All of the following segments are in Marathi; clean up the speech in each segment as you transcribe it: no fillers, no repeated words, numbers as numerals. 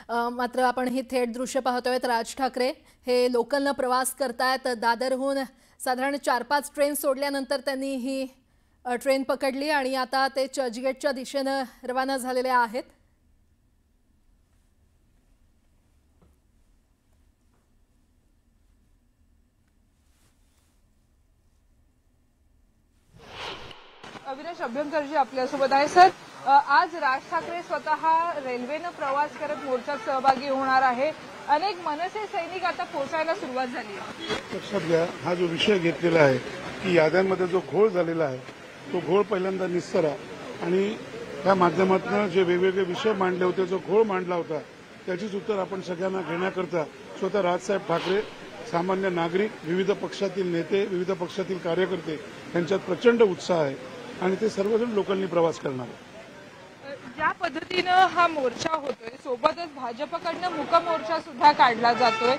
मात्र आपण ही थेट दृश्य पाहतोय। राज ठाकरे हे लोकलनं प्रवास करतायत। दादरहून साधारण 4-5 ट्रेन सोडल्यानंतर त्यांनी ही ट्रेन पकडली आणि आता ते चर्चगेटच्या दिशेने रवाना झालेले आहेत। अविनाश अभ्यंकरजी आपल्यासोबत आहे। सर, आज राज ठाकरे स्वतः रेल्वेनं प्रवास करत मोर्चात सहभागी होणार आहे। अनेक मनसे सैनिक आता पोहोचायला सुरुवात झाली आहे। लक्षात घ्या, हा जो विषय घेतलेला आहे की याद्यांमध्ये जो घोळ झालेला आहे तो घोळ पहिल्यांदा निस्तरा आणि त्या माध्यमातून जे वेगवेगळे विषय मांडले होते, जो घोळ मांडला होता त्याचीच उत्तर आपण सगळ्यांना घेण्याकरता स्वतः राजसाहेब ठाकरे, सामान्य नागरिक, विविध पक्षातील नेते, विविध पक्षातील कार्यकर्ते यांच्यात प्रचंड उत्साह आहे आणि ते सर्वजण लोकलनी प्रवास करणार आहेत। ज्या पद्धतीनं हा मोर्चा होतोय, सोबतच भाजपकडनं मूक मोर्चा सुद्धा काढला जातोय।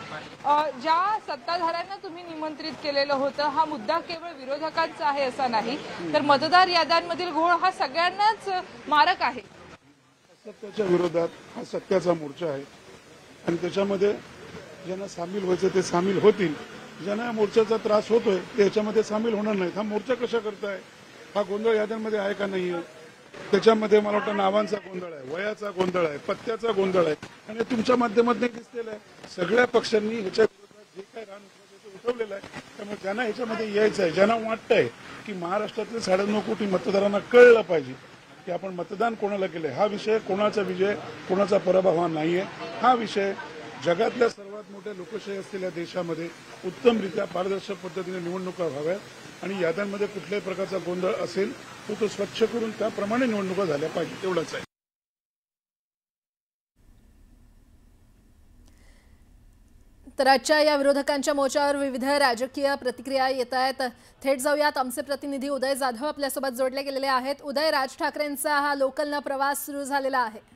ज्या सत्ताधाऱ्यांना तुम्ही निमंत्रित केलेलं होतं, हा मुद्दा केवळ विरोधकांचा आहे असा नाही, तर मतदार याद्यांमधील घोळ हा सगळ्यांनाच मारक आहे। सत्याच्या विरोधात हा सत्याचा मोर्चा आहे आणि त्याच्यामध्ये ज्यांना सामील व्हायचं ते सामील होतील। ज्यांना मोर्चाचा त्रास होतोय ते याच्यामध्ये सामील होणार नाहीत। हा मोर्चा कशा करताय? हा गोंधळ याद्यांमध्ये आहे का नाहीये? त्याच्यामध्ये मला वाटतं नावांचा गोंधळ आहे, वयाचा गोंधळ आहे, पत्त्याचा गोंधळ आहे आणि तुमच्या माध्यमातून दिसलेला आहे। सगळ्या पक्षांनी ह्याच्या विरोधात जे काय रान उठवलेलं आहे, त्यामुळे ज्यांना ह्याच्यामध्ये यायचं आहे, ज्यांना वाटतंय की महाराष्ट्रातील 9.5 कोटी मतदारांना कळलं पाहिजे की आपण मतदान कोणाला केलंय, हा विषय कोणाचा विजय कोणाचा पराभव हा नाहीये। हा विषय जगातल्या सर्वात मोठ्या लोकशाही असलेल्या देशामध्ये उत्तमरित्या पारदर्शक पद्धतीने निवडणुका व्हाव्यात आणि याद्यांमध्ये कुठल्याही प्रकारचा गोंधळ असेल तर तो स्वच्छ करून त्याप्रमाणे निवडणुका झाल्या पाहिजे, तेवढंच आहे। तर आजच्या या विरोधकांच्या मोर्चावर विविध राजकीय प्रतिक्रिया येत आहेत। थेट जाऊयात, आमचे प्रतिनिधी उदय जाधव आपल्यासोबत जोडले गेलेले आहेत। उदय, राज ठाकरेंचा हा लोकलनं प्रवास सुरू झालेला आहे।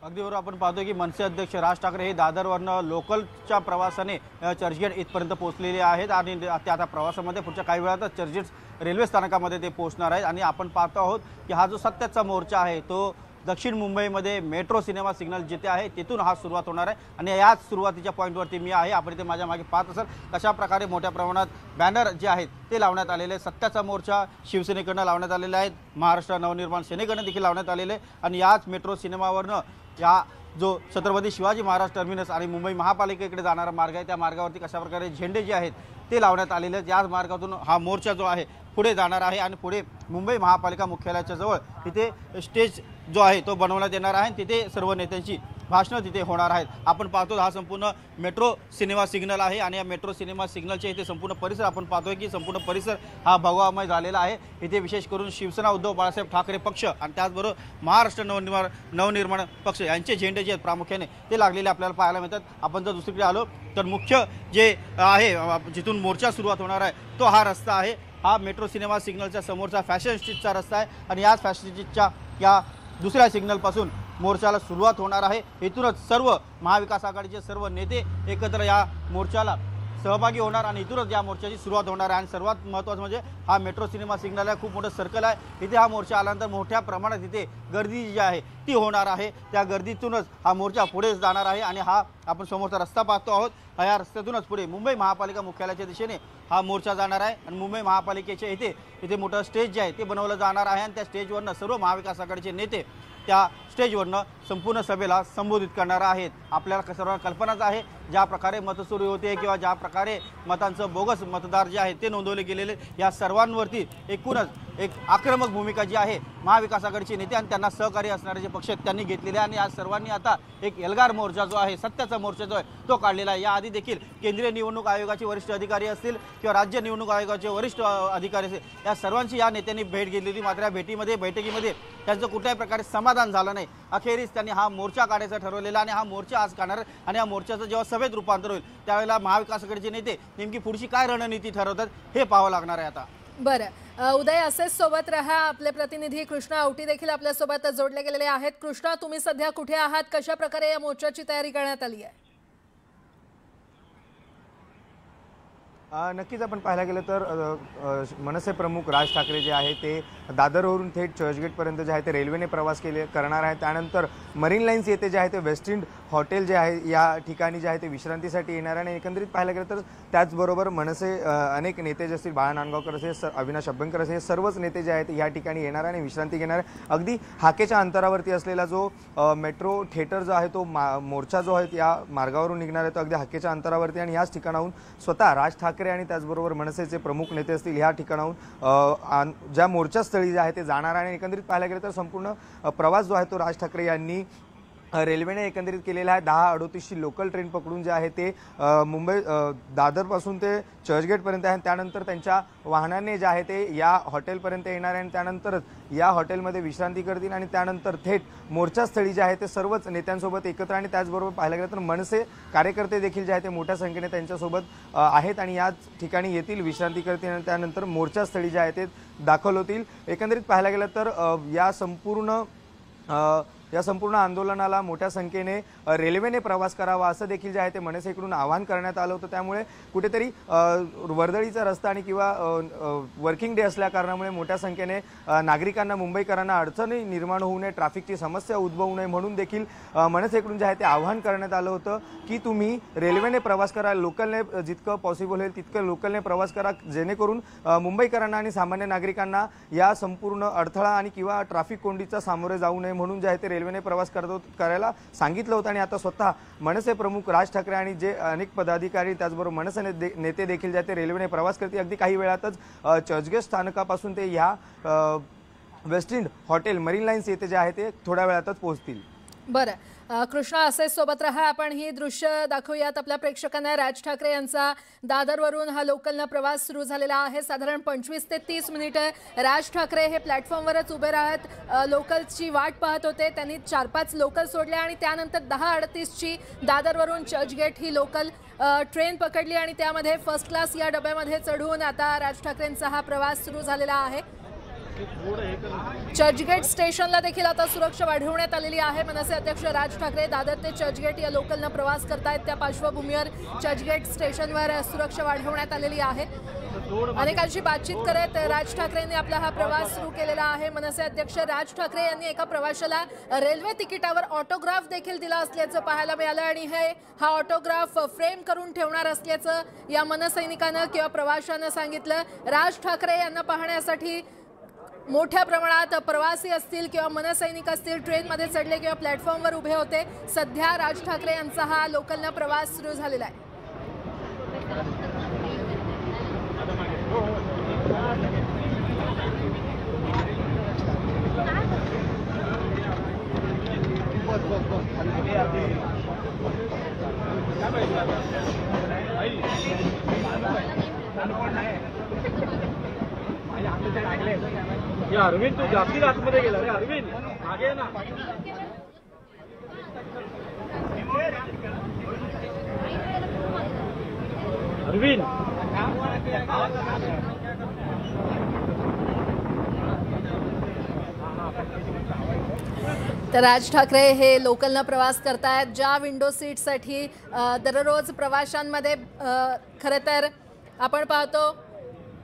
अगदी बरोबर, आपण पाहतोय की मनसे अध्यक्ष राज ठाकरे हे दादरवरनं लोकलच्या प्रवासाने चर्चगेट इथपर्यंत पोहोचलेले आहेत आणि ते आता प्रवासामध्ये पुढच्या काही वेळातच चर्चगेट रेल्वे स्थानकामध्ये ते पोहोचणार आहेत। आणि आपण पाहतो आहोत की हा जो सत्याचा मोर्चा आहे तो दक्षिण मुंबईमध्ये मेट्रो सिनेमा सिग्नल जिथे आहे तिथून हा सुरुवात होणार आहे आणि याच सुरुवातीच्या पॉईंटवरती मी आहे। आपण इथे माझ्या मागे पाहत असाल कशा प्रकारे मोठ्या प्रमाणात बॅनर जे आहेत ते लावण्यात आलेले। सत्याचा मोर्चा शिवसेनेकडनं लावण्यात आलेला आहे, महाराष्ट्र नवनिर्माण सेनेकडनं देखील लावण्यात आलेले आणि याच मेट्रो सिनेमावरनं या जो छत्रपती शिवाजी महाराज टर्मिनस आणि मुंबई महापालिकेकडे जाणारा मार्ग आहे त्या मार्गावरती कशा प्रकारे झेंडे जे आहेत ते लावण्यात आलेले आहेत। याच मार्गातून हा मोर्चा जो आहे पुढे जाणार आहे आणि पुढे मुंबई महापालिका मुख्यालयाच्या जवळ तिथे स्टेज जो आहे तो बनवण्यात येणार आहे। तिथे सर्व नेत्यांची भाषणं तिथे होणार आहेत। आपण पाहतो हा संपूर्ण मेट्रो सिनेमा सिग्नल आहे आणि या मेट्रो सिनेमा सिग्नलचे इथे संपूर्ण परिसर आपण पाहतोय की संपूर्ण परिसर हा भगवामय झालेला आहे। इथे विशेष करून शिवसेना उद्धव बाळासाहेब ठाकरे पक्ष आणि त्याचबरोबर महाराष्ट्र नवनिर्माण पक्ष यांचे झेंडे जे आहेत प्रामुख्याने ते लागलेले आपल्याला पाहायला मिळतात। आपण जर दुसरीकडे आलो तर मुख्य जे आहे जिथून मोर्चा सुरुवात होणार आहे तो हा रस्ता आहे। हा मेट्रो सिनेमा सिग्नलच्या समोरचा फॅशन स्ट्रीटचा रस्ता आहे आणि याच फॅशन स्ट्रीटच्या या दुसऱ्या सिग्नलपासून मोर्चाला सुरुवात होणार आहे। इथूनच सर्व महाविकास आघाडीचे सर्व नेते एकत्र या मोर्चाला सहभागी होणार आणि इथूनच या मोर्चाची सुरुवात होणार आहे। आणि सर्वात महत्त्वाचं म्हणजे हा मेट्रो सिनेमा सिग्नल आहे, खूप मोठं सर्कल आहे। इथे हा मोर्चा आल्यानंतर मोठ्या प्रमाणात इथे गर्दी जी आहे ती होणार आहे। त्या गर्दीतूनच हा मोर्चा पुढे जाणार आहे आणि हा आपण समोरचा रस्ता पाहतो आहोत, या रस्त्यातूनच पुढे मुंबई महापालिका मुख्यालयाच्या दिशेने हा मोर्चा जाणार आहे आणि मुंबई महापालिकेच्या इथे मोठं स्टेज जे आहे ते बनवलं जाणार आहे आणि त्या स्टेजवरनं सर्व महाविकास आघाडीचे नेते त्या स्टेजवरनं संपूर्ण सभेला संबोधित करणार आहेत। आपल्याला सर्व कल्पनाच आहे ज्या प्रकारे मतचोरी होते किंवा ज्या प्रकारे मतांचं बोगस मतदार जे आहे ते नोंदवले गेलेले, या सर्वांवरती एकूणच एक आक्रमक भूमिका जी आहे महाविकास आघाडीचे नेते आणि त्यांना सहकारी असणारे जे पक्ष आहेत त्यांनी घेतलेले आणि या सर्वांनी आता एक एल्गार मोर्चा जो आहे, सत्याचा मोर्चा जो आहे तो काढलेला आहे। याआधी देखील केंद्रीय निवडणूक आयोगाचे वरिष्ठ अधिकारी असतील किंवा राज्य निवडणूक आयोगाचे वरिष्ठ अधिकारी असतील, या सर्वांची या नेत्यांनी भेट घेतली होती। मात्र या बैठकीमध्ये त्यांचं कुठल्याही प्रकारे समाधान झालं नाही। अखेरीस त्यांनी हा मोर्चा काढायचा ठरवलेला आणि हा मोर्चा आज काढणार आणि या मोर्चाचं जेव्हा सभेत रूपांतर होईल त्यावेळेला महाविकास आघाडीचे नेते नेमकी पुढची काय रणनीती ठरवतात हे पाहावं लागणार आहे। आता बरं उदय, असेच सोबत रहा। आपले प्रतिनिधी कृष्णा आवटी देखील आपल्या सोबत जोडले गेलेले आहेत। कृष्णा, तुम्ही सध्या कुठे आहात? कशा प्रकारे या मोर्चाची तयारी करण्यात आली आहे? नक्कीच आपण पाहायला गेलं तर मनसे प्रमुख राज ठाकरे जे आहे ते दादरवरून थेट चर्चगेटपर्यंत जे आहे ते रेल्वेने प्रवास करणार आहे। त्यानंतर मरीन लाईन्स येथे जे आहे ते वेस्टइंड हॉटेल जे आहे या ठिकाणी जे आहे ते विश्रांतीसाठी येणार आहे। आणि एकंदरीत पाहायला गेलं तर त्याचबरोबर मनसे अनेक नेते जे असतील, बाळा नांदगावकर असेल, अविनाश अभ्यंकर असेल, सर्वच नेते जे आहेत या ठिकाणी येणार आणि विश्रांती घेणार आहे। अगदी हाकेच्या अंतरावरती असलेला जो मेट्रो थिएटर जो आहे तो मोर्चा जो आहे या मार्गावरून निघणार आहे तो अगदी हाकेच्या अंतरावरती आणि याच ठिकाणाहून स्वतः राज ठाकरे आणि त्याचबरोबर मनसेचे प्रमुख नेते असतील ह्या ठिकाणाहून ज्या मोर्चास्थळी जे आहे ते जाणार आहे। आणि एकंदरीत पाहायला गेलं तर संपूर्ण प्रवास जो आहे तो राज ठाकरे यांनी रेल्वेने एकंदरीत केलेला आहे। 10:38ची लोकल ट्रेन पकडून जे आहे ते मुंबई दादरपासून ते चर्चगेटपर्यंत आहे। त्यानंतर त्यांच्या वाहनाने जे आहे ते या हॉटेलपर्यंत येणार आहे आणि त्यानंतरच या हॉटेलमध्ये विश्रांती करतील आणि त्यानंतर थेट मोर्चास्थळी जे आहे ते सर्वच नेत्यांसोबत एकत्र आणि त्याचबरोबर पाहायला गेलं तर मनसे कार्यकर्ते देखील जे आहे ते मोठ्या संख्येने त्यांच्यासोबत आहेत आणि याच ठिकाणी येतील, विश्रांती करतील आणि त्यानंतर मोर्चास्थळी जे आहे ते दाखल होतील। एकंदरीत पाहायला गेलं तर या संपूर्ण आंदोलनाला मोठ्या संख्येने रेल्वेने प्रवास करावा असं देखील जे आहे ते मनसेकडून आवाहन करण्यात आलं होतं। त्यामुळे कुठेतरी वर्दळीचा रस्ता आणि किंवा वर्किंग डे असल्या कारणामुळे मोठ्या संख्येने नागरिकांना, मुंबईकरांना अडचणी निर्माण होऊ नये, ट्रॅफिकची समस्या उद्भवू नये म्हणून देखील मनसेकडून जे आहे ते आवाहन करण्यात आलं होतं की तुम्ही रेल्वेने प्रवास करा, लोकलने जितकं पॉसिबल होईल तितकं लोकलने प्रवास करा, जेणेकरून मुंबईकरांना आणि सामान्य नागरिकांना या संपूर्ण अडथळा आणि किंवा ट्रॅफिक कोंडीचा सामोरे जाऊ नये म्हणून जे आहे ते रेल्वेने प्रवास करायला सांगितलं होतं। आणि आता स्वतः मनसे प्रमुख राज ठाकरे आणि जे अनेक पदाधिकारी त्याचबरोबर मनसे नेते देखील जे ते रेल्वेने प्रवास करतील। अगदी काही वेळातच चर्चगेट स्थानकापासून ते या वेस्टइंड हॉटेल मरीन लाईन्स येथे जे आहे ते थोड्या वेळातच पोहोचतील। बरं कृष्णा, असे सोबत राहा, आपण ही दृश्य दाखवूयात आपल्या प्रेक्षकांना। राज ठाकरे यांचा दादरवरून हा लोकलनं प्रवास सुरू झालेला आहे। साधारण 25 ते 30 मिनिटं राज ठाकरे हे प्लॅटफॉर्मवरच उभे राहत लोकलची वाट पाहत होते। त्यांनी 4-5 लोकल सोडल्या आणि त्यानंतर 10:38ची दादरवरून चर्चगेट ही लोकल ट्रेन पकडली आणि त्यामध्ये फर्स्ट क्लास या डब्यामध्ये चढून आता राज ठाकरेंचा हा प्रवास सुरू झालेला आहे। चर्चगेट स्टेशनला देखील आता सुरक्षा वाढवण्यात आलेली आहे। मनसे अध्यक्ष राज ठाकरे दादर ते चर्चगेट या लोकलनं प्रवास करतायत, त्या पार्श्वभूमीवर चर्चगेट स्टेशनवर सुरक्षा वाढवण्यात आलेली आहे। अनेकांशी बातचीत करत राज ठाकरेंनी आपला हा प्रवास सुरू केलेला आहे। मनसे अध्यक्ष राज ठाकरे यांनी एका प्रवाशाला रेल्वे तिकिटावर ऑटोग्राफ देखील दिला असल्याचं पाहायला मिळालं आणि हा ऑटोग्राफ फ्रेम करून ठेवणार असल्याचं या मनसैनिकानं किंवा प्रवाशानं सांगितलं। राज ठाकरे यांना पाहण्यासाठी मोठ्या प्रमाणात प्रवासी असतील किंवा मनसैनिक असतील ट्रेनमध्ये चढले किंवा प्लॅटफॉर्मवर उभे होते। सध्या राज ठाकरे यांचा हा लोकलनं प्रवास सुरू झालेला आहे। अरविंद, तू जास्ती आतमध्ये गेला रे अरविंद, मागे ना। अरविंद तर राज ठाकरे हे लोकलनं प्रवास करतायत। ज्या विंडो सीटसाठी दररोज प्रवाशांमध्ये खरं तर आपण पाहतो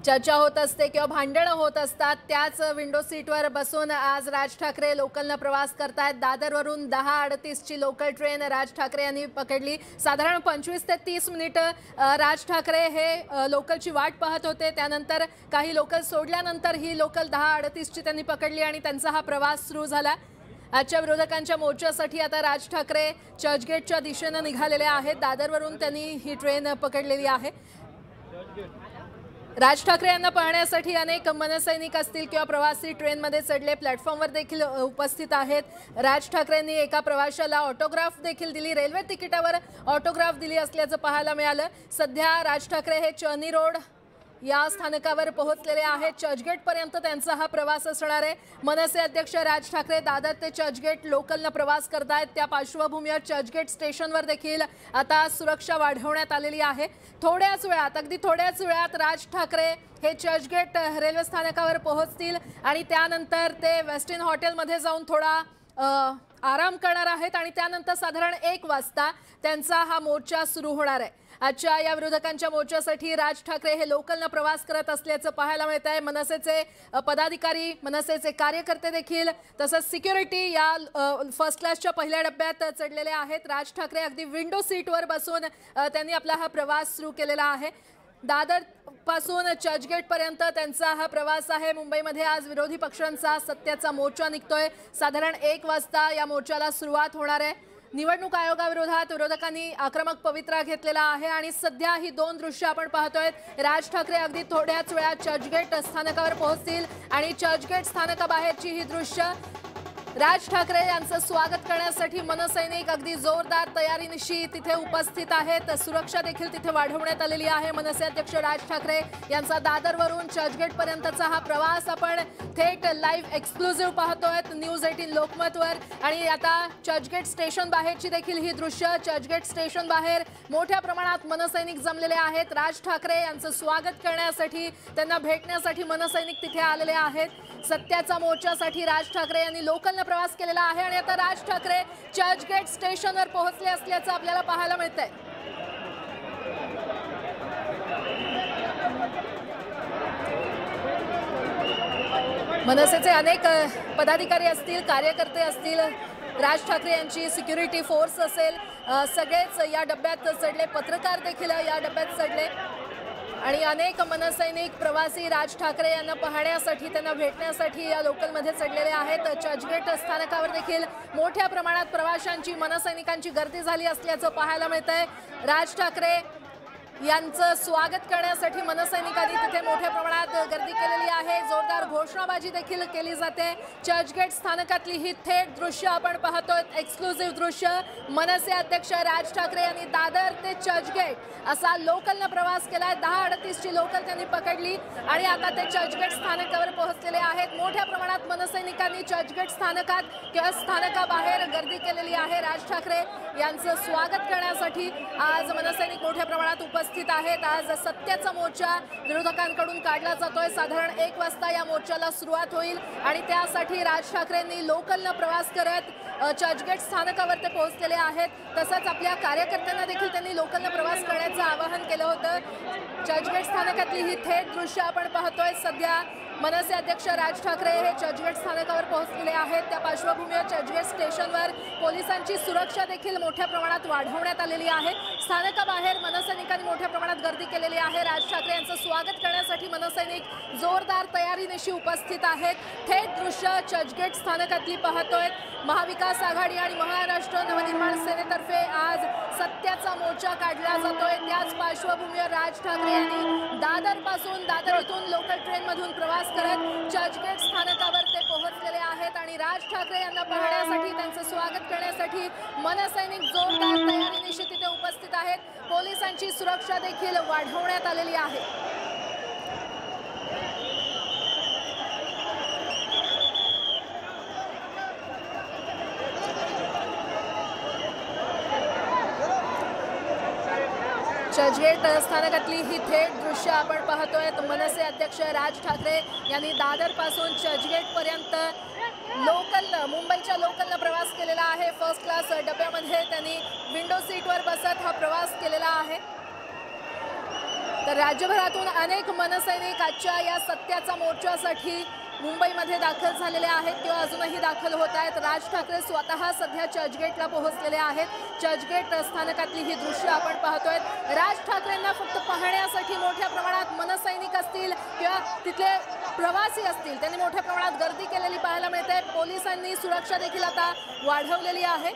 चर्चा होत असते किंवा भांडणं होत असतात, त्याच विंडो सीटवर बसून आज राज ठाकरे लोकलनं प्रवास करतायत। दादरवरून 10:38ची लोकल ट्रेन राज ठाकरे यांनी पकडली। साधारण 25 ते 30 मिनिटं राज ठाकरे हे लोकलची वाट पाहत होते। त्यानंतर काही लोकल सोडल्यानंतर ही लोकल 10:38ची त्यांनी पकडली आणि त्यांचा हा प्रवास सुरू झाला। आजच्या विरोधकांच्या मोर्चासाठी आता राज ठाकरे चर्चगेटच्या दिशेनं निघालेले आहेत। दादरवरून त्यांनी ही ट्रेन पकडलेली आहे। राज ठाकरे यांना पाहण्यासाठी अनेक मनसैनिक असतील किंवा प्रवासी ट्रेनमध्ये चढले, प्लॅटफॉर्मवर देखील उपस्थित आहेत। राज ठाकरेंनी एका प्रवाशाला ऑटोग्राफ देखील दिली, रेल्वे तिकिटावर ऑटोग्राफ दिली असल्याचं पाहायला मिळालं। सध्या राज ठाकरे हे चर्नी रोड या स्थानकावर पोहोचलेले आहेत। चर्चगेटपर्यंत त्यांचा हा प्रवास असणार आहे। मनसे अध्यक्ष राज ठाकरे दादर ते चर्चगेट लोकलनं प्रवास करतायत, त्या पार्श्वभूमीवर चर्चगेट स्टेशनवर देखील आता सुरक्षा वाढवण्यात आलेली आहे। थोड्याच वेळात, अगदी थोड्याच वेळात राज ठाकरे हे चर्चगेट रेल्वे स्थानकावर पोहोचतील आणि त्यानंतर ते वेस्टइंड हॉटेलमध्ये जाऊन थोडा आराम करणार आहेत आणि त्यानंतर साधारण 1 वाजता त्यांचा हा मोर्चा सुरू होणार आहे। आजच्या या विरोधकांच्या मोर्चासाठी राज ठाकरे हे लोकलनं प्रवास करत असल्याचं पाहायला मिळत आहे। मनसेचे पदाधिकारी, मनसेचे कार्यकर्ते देखील तसंच सिक्युरिटी या फर्स्ट क्लासच्या पहिल्या डब्यात चढलेले आहेत। राज ठाकरे अगदी विंडो सीटवर बसून त्यांनी आपला हा प्रवास सुरू केलेला आहे। दादर पासून चर्चगेट पर्यंत त्यांचा हा प्रवास आहे। मुंबईमध्ये आज विरोधी पक्षांचा सत्याचा मोर्चा निघतोय। साधारण 1 वाजता या मोर्चाला सुरुवात होणार आहे। निवडणूक आयोगाविरोधात विरोधकांनी आक्रमक पवित्रा घेतलेला आहे आणि सध्या ही 2 दृश्य आपण पाहतोय। राज ठाकरे अगदी थोड्याच वेळात चर्चगेट स्थानकावर पोहोचतील आणि चर्चगेट स्थानकाबाहेरची ही दृश्य राज ठाकरे यांचं स्वागत करण्यासाठी मनसैनिक अगदी जोरदार तयारीनिशी तिथे उपस्थित आहेत। सुरक्षा देखील तिथे वाढवण्यात आलेली आहे। मनसे अध्यक्ष राज ठाकरे यांचा दादरवरून चर्चगेट पर्यंतचा हा प्रवास आपण थेट लाईव्ह एक्सक्लुझिव्ह पाहतोय न्यूज 18 लोकमतवर। आणि आता चर्चगेट स्टेशन बाहेरची देखील ही दृश्य, चर्चगेट स्टेशन बाहेर मोठ्या प्रमाणात मनसैनिक जमलेले आहेत। राज ठाकरे यांचं स्वागत करण्यासाठी, त्यांना भेटण्यासाठी मनसैनिक तिथे आलेले आहेत। सत्याचा मोर्चासाठी राज ठाकरे यांनी लोकल प्रवास केलेला आहे आणि आता राज ठाकरे चर्चगेट स्टेशनवर पोहोचले असल्याचं आपल्याला पाहायला मिळतंय। मनसेचे अनेक पदाधिकारी असतील, कार्यकर्ते असतील, राज ठाकरे यांची सिक्युरिटी फोर्स असेल, सगळेच या डब्यात चढले। पत्रकार देखील या डब्यात चढले आणि अनेक मनसैनिक प्रवासी राज ठाकरे यांना पाहण्यासाठी, त्यांना भेटण्यासाठी या लोकलमध्ये चढलेले आहेत। चर्चगेट स्थानकावर देखील मोठ्या प्रमाणात प्रवाशांची, मनसैनिकांची गर्दी झाली असल्याचं पाहायला मिळतंय। राज ठाकरे यांचं स्वागत करण्यासाठी मनसैनिकांनी तिथे मोठ्या प्रमाणात गर्दी केलेली आहे। जोरदार घोषणाबाजी देखील केली जाते। चर्चगेट स्थानकातली ही थेट दृश्य आपण पाहतोय, एक्सक्लुझिव्ह दृश्य। मनसे अध्यक्ष राज ठाकरे यांनी दादर ते चर्चगेट असा लोकलनं प्रवास केलाय। 10:38 ची लोकल त्यांनी पकडली आणि आता ते चर्चगेट स्थानकावर पोहोचलेले आहेत। मोठ्या प्रमाणात मनसैनिकांनी चर्चगेट स्थानकात किंवा स्थानकाबाहेर गर्दी केलेली आहे। राज ठाकरे यांचं स्वागत करण्यासाठी आज मनसैनिक मोठ्या प्रमाणात उपस्थित आहेत। आज सत्याचा मोर्चा विरोधकांकडून काढला जातोय। साधारण 1 वाजता या मोर्चाला सुरुवात होईल आणि त्यासाठी राज ठाकरेंनी लोकलनं प्रवास करत चर्चगेट स्थानकावर ते पोहोचलेले आहेत। तसंच आपल्या कार्यकर्त्यांना देखील त्यांनी लोकलनं प्रवास करण्याचं आवाहन केलं होतं। चर्चगेट स्थानकातली ही थेट दृश्य आपण पाहतोय। सध्या मनसे अध्यक्ष राज ठाकरे हे चर्चगेट स्थानकावर पोहोचलेले आहेत। त्या पार्श्वभूमीवर चर्चगेट स्टेशनवर पोलिसांची सुरक्षा देखील मोठ्या प्रमाणात वाढवण्यात आलेली आहे। स्थानकाबाहेर मनसैनिकांनी मोठ्या प्रमाणात गर्दी केलेली आहे। राज ठाकरे यांचं स्वागत करण्यासाठी मनसैनिक जोरदार तयारीनिशी उपस्थित आहेत। थेट दृश्य चर्चगेट स्थानकातली पाहतोय। महाविकास आघाडी आणि महाराष्ट्र नवनिर्माण सेनेतर्फे आज सत्याचा मोर्चा काढला जातोय। त्याच पार्श्वभूमीवर राज ठाकरे यांनी दादर इथून लोकल ट्रेनमधून प्रवास करत चर्चगेट स्थानकावर ते पोहोचलेले आहेत आणि राज ठाकरे यांना पाहण्यासाठी, त्यांचं स्वागत करण्यासाठी मनसैनिक जोरदार तयारीनिशी तिथे उपस्थित आहेत। पोलिसांची सुरक्षा देखील वाढवण्यात आलेली आहे। चर्चगेट स्थानकातली ही थेट दृश्य आपण पाहतोय। मनसे अध्यक्ष राज ठाकरे यांनी दादर पासून चर्चगेट पर्यंत मुंबईच्या लोकलनं प्रवास केलेला आहे। फर्स्ट क्लास डब्यामध्ये त्यांनी विंडो सीटवर बसत हा प्रवास केलेला आहे। तर राज्यभरातून अनेक मनसैनिक आजच्या या सत्याचा मोर्चासाठी मुंबईमध्ये दाखल झालेले आहेत किंवा अजूनही दाखल होत आहेत। राज ठाकरे स्वतः सध्या चर्चगेटला पोहोचलेले आहेत। चर्चगेट स्थानकातली ही दृश्य आपण पाहतोय। राज ठाकरेंना फक्त पाहण्यासाठी मोठ्या प्रमाणात मनसैनिक असतील किंवा तिथले प्रवासी असतील, त्यांनी मोठ्या प्रमाणात गर्दी केलेली पाहायला मिळते। पोलिसांनी सुरक्षा देखील आता वाढवलेली आहे।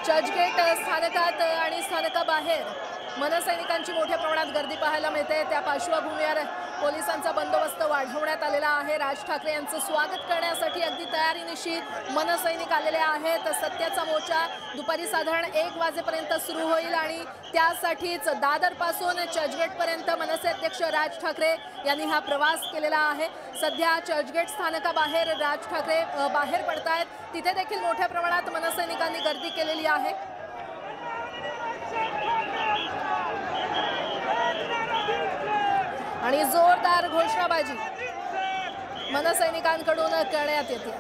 चर्चगेट स्थानकात आणि स्थानकाबाहेर मनसैनिकांची मोठ्या प्रमाणात गर्दी पाहायला मिळते। त्या पार्श्वभूमीवर पोलिसांचा बंदोबस्त वाढवण्यात आलेला आहे। राज ठाकरे यांचं स्वागत करण्यासाठी अगदी तयारीनिशी मनसैनिक आलेले आहेत। सत्याचा मोर्चा दुपारी साधारण 1 वाजेपर्यंत सुरू होईल आणि त्यासाठीच दादरपासून चर्चगेटपर्यंत मनसे अध्यक्ष राज ठाकरे यांनी हा प्रवास केलेला आहे। सध्या चर्चगेट स्थानकाबाहेर राज ठाकरे बाहेर पडतायत। तिथे देखील मोठ्या प्रमाणात मनसैनिकांनी गर्दी केलेली आहे। आणि जोरदार घोषणाबाजी मनसैनिकांकडून करण्यात येते।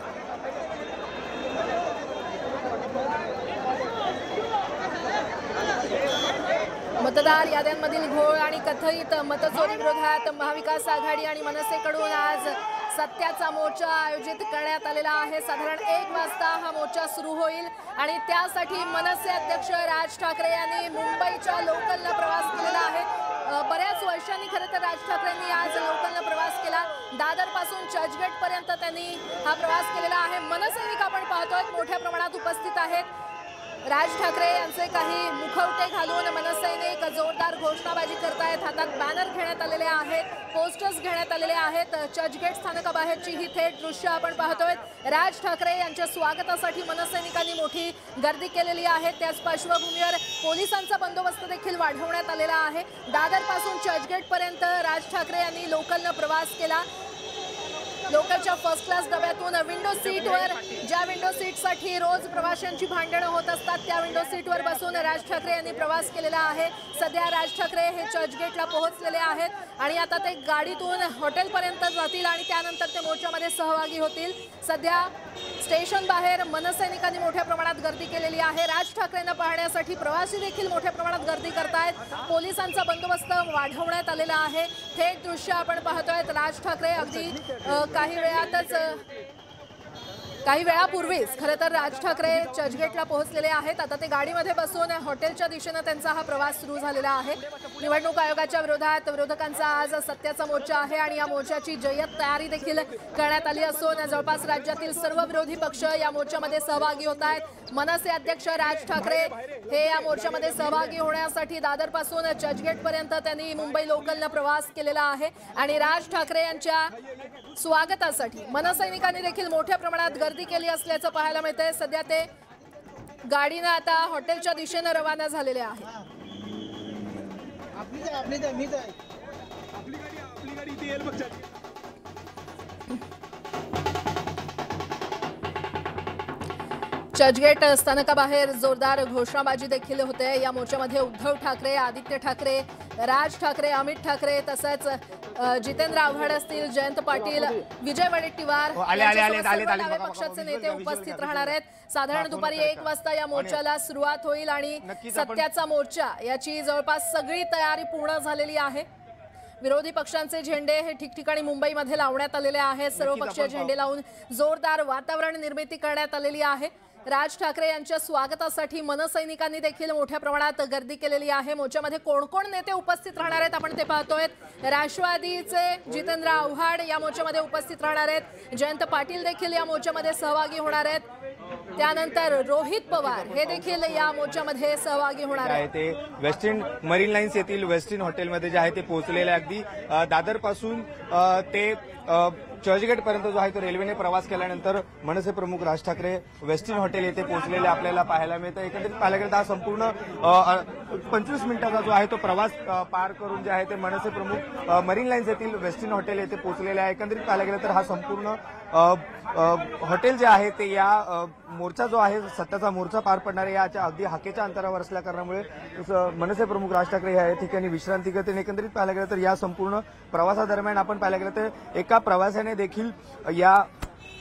मतदार याद्यांमधील घोळ आणि कथित मतचोरी विरोधात महाविकास आघाडी आणि मनसेकडून आज सत्याचा मोर्चा आयोजित करण्यात आलेला आहे। साधारण 1 वाजता हा मोर्चा सुरू होईल आणि त्यासाठी मनसे अध्यक्ष राज ठाकरे यांनी मुंबईच्या लोकलनं प्रवास केलेला आहे। बऱ्याच वर्षांनी खरं तर राज ठाकरेंनी आज लोकलनं प्रवास केला। दादर पासून चर्चगेट पर्यंत त्यांनी हा प्रवास केलेला आहे। मनसैनिक आपण पाहतोय मोठ्या प्रमाणात उपस्थित आहेत। राज ठाकरे यांचे काही मुखवटे घालून मनसैनिक जोरदार घोषणाबाजी करतायत। हातात बॅनर घेण्यात आलेले आहेत, पोस्टर्स घेण्यात आलेले आहेत। चर्चगेट स्थानकाबाहेरची ही थेट दृश्य आपण पाहतोय। राज ठाकरे यांच्या स्वागतासाठी मनसैनिकांनी मोठी गर्दी केलेली आहे। त्याच पार्श्वभूमीवर पोलिसांचा बंदोबस्त देखील वाढवण्यात आलेला आहे। दादर पासून चर्चगेट पर्यंत राज ठाकरे यांनी लोकलनं प्रवास केला। लोकलच्या फर्स्ट क्लास डब्यातून विंडो सीटवर, ज्या विंडो सीटसाठी रोज प्रवाशांची भांडणं होत असतात त्या विंडो सीटवर बसून राज ठाकरे यांनी प्रवास केलेला आहे। सध्या राज ठाकरे हे चर्चगेटला पोहोचलेले आहेत आणि आता ते गाडीतून हॉटेलपर्यंत जातील आणि त्यानंतर ते मोर्चामध्ये सहभागी होतील। सध्या स्टेशन बाहेर मनसैनिकांनी मोठ्या प्रमाणात गर्दी केलेली आहे। राज ठाकरेंना पाहण्यासाठी प्रवासी देखील मोठ्या प्रमाणात गर्दी करतायत। पोलिसांचा बंदोबस्त वाढवण्यात आलेला आहे। थेट दृश्य आपण पाहतोय। राज ठाकरे अगदी काही वेळापूर्वीच खरं तर राज ठाकरे चर्चगेटला पोहोचलेले आहेत। आता ते गाडीमध्ये बसून हॉटेलच्या दिशेने त्यांचा हा प्रवास सुरू झालेला आहे। निवडणूक आयोगाच्या विरोधात विरोधकांचा आज सत्याचा मोर्चा आहे आणि या मोर्चाची जय्यत तयारी देखील करण्यात आली असून जवळपास राज्यातील सर्व विरोधी पक्ष या मोर्चामध्ये सहभागी होत आहेत। मनसे अध्यक्ष राज ठाकरे हे या मोर्चामध्ये सहभागी होण्यासाठी दादर पासून चर्चगेट पर्यंत त्यांनी मुंबई लोकलनं प्रवास केलेला आहे आणि राज ठाकरे यांच्या स्वागतासाठी मनसैनिकांनी देखील मोठ्या प्रमाणात गर्दी केली असल्याचं पाहायला मिळतंय। सध्या ते गाडीने आता हॉटेलच्या दिशेने रवाना झालेले आहेत। चर्चगेट स्थानकाबाहेर जोरदार घोषणाबाजी देखील होते। या मोर्चामध्ये उद्धव ठाकरे, आदित्य ठाकरे, राज ठाकरे, अमित ठाकरे तसंच जितेंद्र आव्हाड असतील, जयंत पाटील, विजय वडेट्टीवार डाव्या पक्षाचे नेते उपस्थित राहणार आहेत। साधारण दुपारी 1 वाजता या मोर्चाला सुरुवात होईल आणि सत्याचा मोर्चा याची जवळपास सगळी तयारी पूर्ण झालेली आहे। विरोधी पक्षांचे झेंडे हे ठिकठिकाणी मुंबईमध्ये लावण्यात आलेले आहेत। सर्वपक्षीय झेंडे लावून जोरदार वातावरण निर्मिती करण्यात आलेली आहे। राज ठाकरे यांच्या स्वागतासाठी मनसैनिकांनी देखील मोठ्या प्रमाणात गर्दी केलेली आहे। मोर्चामध्ये कोण कोण नेते उपस्थित राहणार आहेत आपण ते पाहतोय। राष्ट्रवादीचे जितेंद्र आव्हाड या मोर्चामध्ये उपस्थित राहणार आहेत। जयंत पाटील देखील या मोर्चामध्ये सहभागी होणार आहेत। त्यानंतर रोहित पवार हे देखील या मोर्चामध्ये सहभागी होणार आहेत। ते वेस्टर्न मरीन लाईन्स येथील वेस्टर्न हॉटेलमध्ये जे आहे ते पोहोचलेले अगदी दादर पासून ते चर्चगेट पर्यंत जो आहे तो रेल्वेने प्रवास केल्यानंतर मनसे प्रमुख राज ठाकरे वेस्टर्न हॉटेल येथे पोहोचलेले आपल्याला पाहायला मिळतं। एकंदरीत पाहायला गेलं तर हा संपूर्ण 25 मिनिटाचा जो आहे तो प्रवास पार करून जे आहे ते मनसे प्रमुख मरीन लाईन्स येथील वेस्टर्न हॉटेल येथे पोहोचलेले आहे। एकंदरीत पाहायला गेलं तर हा संपूर्ण हॉटेल जे आहे ते या मोर्चा जो आहे सत्याचा मोर्चा पार पडणारे याच्या अगदी हाकेच्या अंतरावर असल्या कारणामुळे मनसे प्रमुख राज ठाकरे या ठिकाणी विश्रांती करते। एकंदरीत पाहायला गेलं तर या संपूर्ण प्रवासादरम्यान आपण पाहायला गेलं तर एका प्रवाशाने देखील या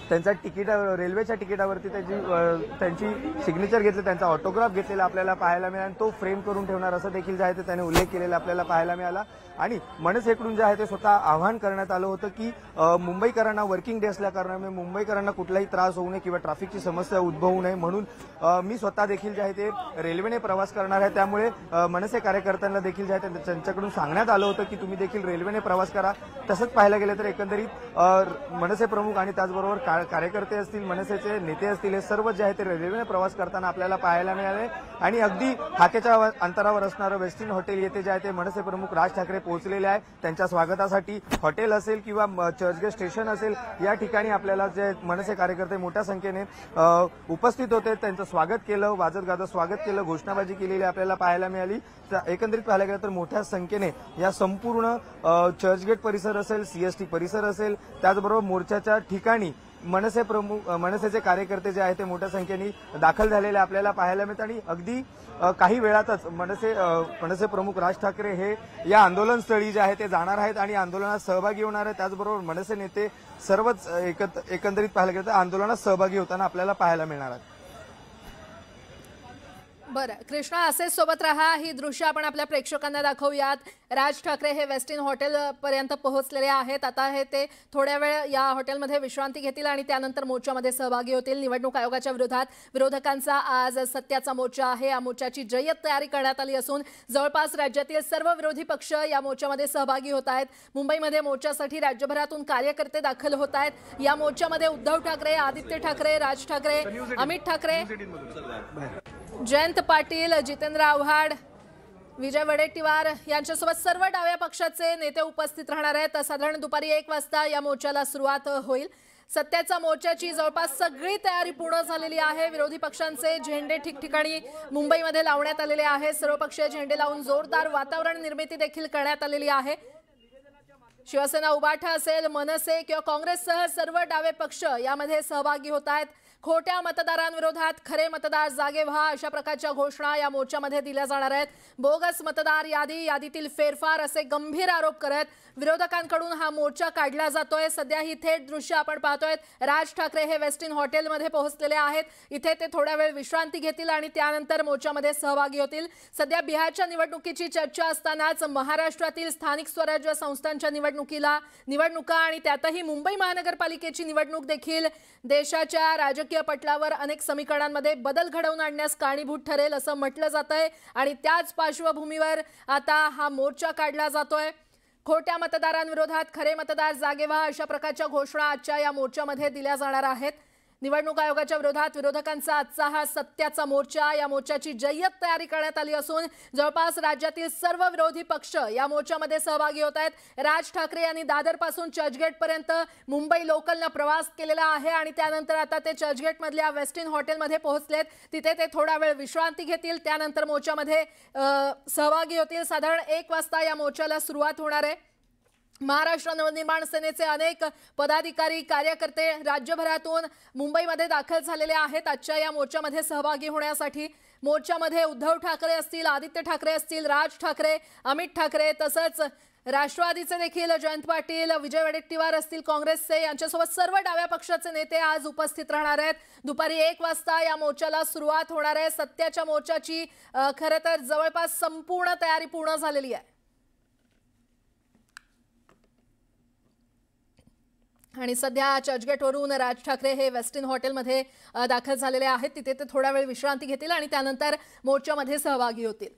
त्यांचा तिकीट रेल्वेच्या तिकिटावरती त्यांची सिग्नेचर घेतली, त्यांचा ऑटोग्राफ घेतलेला आपल्याला पाहायला मिळाला आणि तो फ्रेम करून ठेवणार असं देखील जे आहे ते त्याने उल्लेख केलेला आपल्याला पाहायला मिळाला। आणि मनसेकडून जे आहे ते स्वतः आवाहन करण्यात आलं होतं की मुंबईकरांना वर्किंग डे असल्या कारणामुळे मुंबईकरांना कुठलाही त्रास होऊ नये किंवा ट्रॅफिकची समस्या उद्भवू नये म्हणून मी स्वतः देखील जे आहे ते रेल्वेने प्रवास करणार आहे। त्यामुळे मनसे कार्यकर्त्यांना देखील जे आहे ते त्यांच्याकडून सांगण्यात आलं होतं की तुम्ही देखील रेल्वेने प्रवास करा। तसंच पाहायला गेलं तर एकंदरीत मनसे प्रमुख आणि त्याचबरोबर कार्यकर्ते असतील, मनसेचे नेते असतील, हे सर्व जे आहे ते रेल्वेने प्रवास करताना आपल्याला पाहायला मिळाले। आणि अगदी हाकेच्या अंतरावर असणारं वेस्टर्न हॉटेल येथे जे आहे ते मनसे प्रमुख राज ठाकरे पोहोचलेले आहे। त्यांच्या स्वागतासाठी हॉटेल असेल किंवा चर्चगेट स्टेशन असेल या ठिकाणी आपल्याला जे मनसे कार्यकर्ते मोठ्या संख्येने उपस्थित होते, त्यांचं स्वागत केलं, वाजत गाजत स्वागत केलं, घोषणाबाजी केलेली आपल्याला पाहायला मिळाली। एकंदरीत पाहायला गेलं तर मोठ्या संख्येने या संपूर्ण चर्चगेट परिसर असेल, सीएसटी परिसर असेल, त्याचबरोबर मोर्चाच्या ठिकाणी मनसेचे कार्यकर्ते जे आहेत ते मोठ्या संख्येने दाखल झालेले आपल्याला पाहायला मिळतात। आणि अगदी काही वेळातच मनसे प्रमुख राज ठाकरे हे या आंदोलनस्थळी जे आहे ते जाणार आहेत आणि आंदोलनात सहभागी होणार आहेत। त्याचबरोबर मनसे नेते सर्वच एकंदरीत पाहायला गेलं तर आंदोलनात सहभागी होताना आपल्याला पाहायला मिळणार आहेत। बरं कृष्णा, असेच सोबत राहा. ही दृश्य आपण आपल्या प्रेक्षकांना दाखवूयात. राज ठाकरे हे वेस्टिन हॉटेल पर्यंत पोहोचलेले आहेत. आता हे ते थोड्या वेळ या हॉटेलमध्ये विश्रांती घेतील आणि त्यानंतर मोर्चामध्ये सहभागी होतील. निवडणूक आयोगाच्या विरोधात विरोधकांचा आज सत्याचा मोर्चा आहे. या मोर्चाची जय्यत तयारी करण्यात आली असून जवळपास राज्यातील सर्व विरोधी पक्ष या मोर्चामध्ये सहभागी होत आहेत. मुंबईमध्ये मोर्चासाठी राज्यभरातून कार्यकर्ते दाखल होत आहेत. या मोर्चामध्ये उद्धव ठाकरे, आदित्य ठाकरे, राज ठाकरे, अमित ठाकरे, जयंत पाटील, जितेंद्र आव्हाड, विजय वडेट्टीवार यांच्यासोबत सर्व डाव्या पक्षाचे नेते उपस्थित राहणार आहेत. साधारण दुपारी 1 वाजता या मोर्चाला सुरुवात होईल. सत्याचा मोर्चाची जवळपास सगळी तयारी पूर्ण झालेली आहे. विरोधी पक्षांचे झेंडे ठिकठिकाणी मुंबईमध्ये लावण्यात आलेले आहेत. सर्वपक्षीय झेंडे लावून जोरदार वातावरण निर्मिती देखील करण्यात आलेली आहे. शिवसेना, उबाठा असेल, मनसे किंवा काँग्रेससह सर्व डावे पक्ष यामध्ये सहभागी होत आहेत. खोट्या मतदारांविरोधात खरे मतदार जागे व्हा अशा प्रकारच्या घोषणा या मोर्चामध्ये दिल्या जाणार आहेत. बोगस मतदार यादीतील फेरफार असे गंभीर आरोप करत विरोधकांकडून हा मोर्चा काढला जातोय. सध्या ही थेट दृश्य आपण पाहतोय. राज ठाकरे हे वेस्टिन हॉटेलमध्ये पोहोचलेले आहेत. इथे ते थोड्या वेळ विश्रांती घेतील आणि त्यानंतर मोर्चामध्ये सहभागी होतील. सध्या बिहारच्या निवडणुकीची चर्चा असतानाच महाराष्ट्रातील स्थानिक स्वराज्य संस्थांच्या निवडणुका आणि त्यातही मुंबई महानगरपालिकेची निवडणूक देखील देशाच्या राजकीय पटलावर अनेक समीकरणांमध्ये बदल घडवून आणण्यास कारणीभूत ठरेल असं म्हटलं जातंय आणि त्याच पार्श्वभूमीवर आता हा मोर्चा काढला जातोय. खोट्या मतदारांविरोधात खरे मतदार जागे व्हा अशा प्रकारच्या घोषणा आजच्या या मोर्चामध्ये दिल्या जाणार आहेत. निवडणूक आयोगाच्या विरोधात विरोधकांचा आजचा हा सत्याचा मोर्चा. या मोर्चाची जय्यत तयारी करण्यात आली असून जवळपास राज्यातील सर्व विरोधी पक्ष या मोर्चामध्ये सहभागी होत आहेत. राज ठाकरे यांनी दादरपासून चर्चगेटपर्यंत मुंबई लोकलनं प्रवास केलेला आहे आणि त्यानंतर आता ते चर्चगेटमधल्या वेस्टिन हॉटेलमध्ये पोहोचलेत. तिथे ते थोडा वेळ विश्रांती घेतील. त्यानंतर मोर्चामध्ये सहभागी होतील. साधारण 1 वाजता या मोर्चाला सुरुवात होणार आहे. महाराष्ट्र नवनिर्माण सेनेचे अनेक पदाधिकारी, कार्यकर्ते राज्यभरातून मुंबईमध्ये दाखल झालेले आहेत आजच्या या मोर्चामध्ये सहभागी होण्यासाठी. मोर्चामध्ये उद्धव ठाकरे असतील, आदित्य ठाकरे असतील, राज ठाकरे, अमित ठाकरे, तसंच राष्ट्रवादीचे देखील जयंत पाटील, विजय वडेट्टीवार असतील काँग्रेसचे, यांच्यासोबत सर्व डाव्या पक्षाचे नेते आज उपस्थित राहणार आहेत. दुपारी 1 वाजता या मोर्चाला सुरुवात होणार आहे. सत्याच्या मोर्चाची खरं तर जवळपास संपूर्ण तयारी पूर्ण झालेली आहे आणि सध्या चर्चगेटवरून राज ठाकरे हे वेस्टिन हॉटेलमध्ये दाखल झालेले आहेत. तिथे ते थोडा वेळ विश्रांती घेतील आणि त्यानंतर मोर्चामध्ये सहभागी होतील.